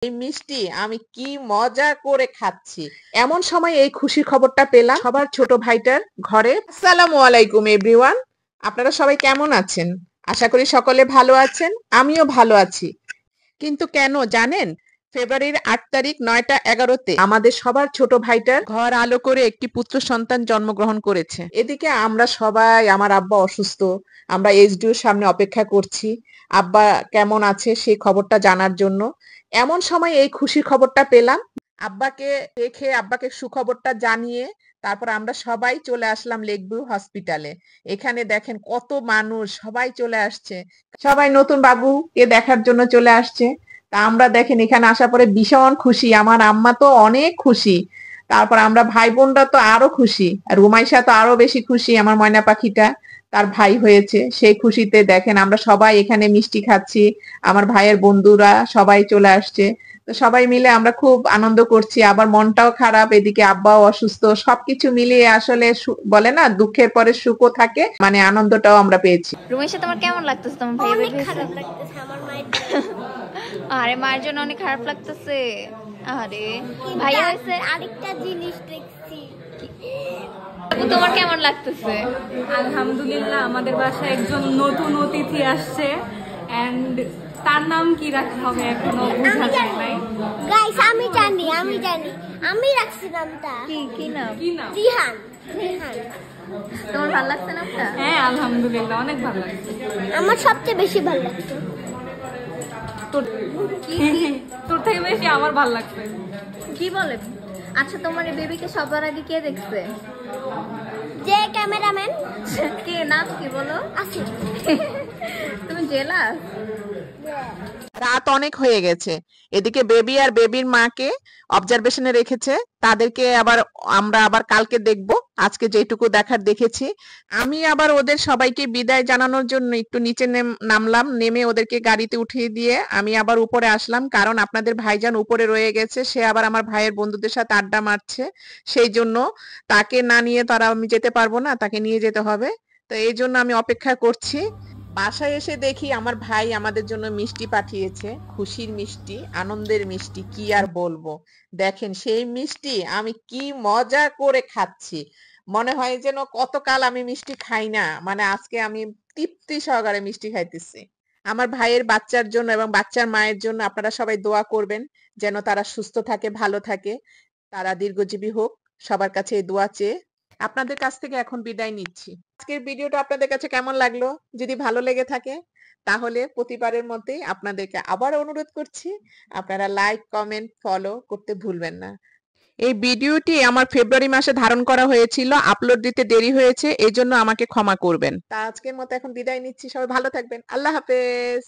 এই মিষ্টি আমি কি মজা করে খাচ্ছি। এমন সময় এই খুশির খবরটা পেলাম সবার ছোট ভাইটার ঘরে। আসসালামু আলাইকুম এভরিওয়ান, আপনারা সবাই কেমন আছেন? আশা করি সকলে ভালো আছেন, আমিও ভালো আছি। কিন্তু কেন জানেন, ফেব্রুয়ারির ৮ তারিখ ৯টা ১১-তে আমাদের সবার ছোট ভাইটার ঘর আলো করে একটি পুত্র সন্তান জন্মগ্রহণ করেছে। এদিকে আমরা সবাই, আমার আব্বা অসুস্থ, আমরা এইচডিওর সামনে অপেক্ষা করছি আব্বা কেমন আছে সেই খবরটা জানার জন্য। এমন সময় এই খুশির খবরটা পেলাম। আব্বাকে দেখে, আব্বাকে সুখবরটা জানিয়ে তারপর আমরা সবাই চলে আসলাম লেকভিউ হসপিটালে। এখানে দেখেন কত মানুষ, সবাই চলে আসছে, সবাই নতুন বাবুকে দেখার জন্য চলে আসছে। তা আমরা দেখেন এখানে আসার পরে ভীষণ খুশি, আমার আম্মা তো অনেক খুশি, তারপর আমরা ভাই বোনরা তো আরো খুশি, আর রুমাইশা তো আরো বেশি খুশি, আমার ময়না পাখিটা তার ভাই হয়েছে সেই খুশিতে দেখেন আমরা সবাই এখানে মিষ্টি খাচ্ছি, আমার ভাইয়ের বন্ধুরা সবাই চলে আসছে। তো সবাই মিলে আমরা খুব আনন্দ করছি, আবার মনটাও খারাপ, এদিকে আব্বাও অসুস্থ, সবকিছু মিলিয়ে আসলে বলে না দুঃখের পরে সুখও থাকে, মানে আনন্দটাও আমরা পেয়েছি। রুমেশা, তোমার কেমন লাগতেছে? তোমার ভাই অনেক খারাপ লাগতেছে আমার মায়ের আরে মায়ের জন্য অনেক খারাপ লাগতেছে। আরে ভাইয়া হয়েছে। আরেকটা জিনিস দেখছি। আপু, তোমার কেমন লাগতেছে? আলহামদুলিল্লাহ, আমাদের বাসায় একজন নতুন অতিথি আসছে এন্ড তার নাম কি রাখতে হবে এখনো বোঝা যায় নাই। গাইস আমি জানি আমি রাখছি নামটা। কি কি নাম? কি নাম? রিহান। তোমার ভালো লাগছে নামটা? হ্যাঁ আলহামদুলিল্লাহ, অনেক ভালো লাগছে। আমার সবচেয়ে বেশি ভালো লাগছে। তোর তোর থেকে বেশি আমার ভালো লাগছে। কি বলে? আচ্ছা, তোমার এই বেবিকে সবার আগে কে দেখছে? যে ক্যামেরাম্যান কে, নাম কি বলো? আছে। তুমি জেলাস? রাত অনেক হয়ে গেছে, এদিকে বেবি আর বেবির মাকে অবজারভেশনে রেখেছে, তাদেরকে আমরা আবার কালকে দেখব। আজকে যেটুকু দেখার দেখেছি। আমি আবার ওদের সবাইকে বিদায় জানানোর জন্য একটু নিচে নামলাম, নেমে ওদেরকে গাড়িতে উঠিয়ে দিয়ে আমি আবার উপরে আসলাম, কারণ আপনাদের ভাইজান উপরে রয়ে গেছে, সে আবার আমার ভাইয়ের বন্ধুদের সাথে আড্ডা মারছে, সেই জন্য তাকে না নিয়ে তারা আমি যেতে পারবো না, তাকে নিয়ে যেতে হবে। তো এই জন্য আমি অপেক্ষা করছি। বাসায় এসে দেখি আমার ভাই আমাদের জন্য মিষ্টি পাঠিয়েছে, খুশির মিষ্টি, আনন্দের মিষ্টি, কি আর বলবো। দেখেন সেই মিষ্টি আমি কি মজা করে খাচ্ছি, মনে হয় যেন কতকাল আমি মিষ্টি খাই না, মানে আজকে আমি তৃপ্তি সহকারে মিষ্টি খাইতেছি। আমার ভাইয়ের বাচ্চার জন্য এবং বাচ্চার মায়ের জন্য আপনারা সবাই দোয়া করবেন, যেন তারা সুস্থ থাকে, ভালো থাকে, তারা দীর্ঘজীবী হোক, সবার কাছে এই দোয়া চেয়ে আপনাদের কাছ থেকে এখন বিদায় নিচ্ছি। আজকের ভিডিওটা আপনাদের কাছে কেমন লাগলো? যদি ভালো লেগে থাকে তাহলে প্রতিবারের মতোই আপনাদেরকে আবার অনুরোধ করছি, আপনারা লাইক, কমেন্ট, ফলো করতে ভুলবেন না। এই ভিডিওটি আমার ফেব্রুয়ারি মাসে ধারণ করা হয়েছিল, আপলোড দিতে দেরি হয়েছে, এই জন্য আমাকে ক্ষমা করবেন। তা আজকের মতো এখন বিদায় নিচ্ছি, সবাই ভালো থাকবেন, আল্লাহ হাফেজ।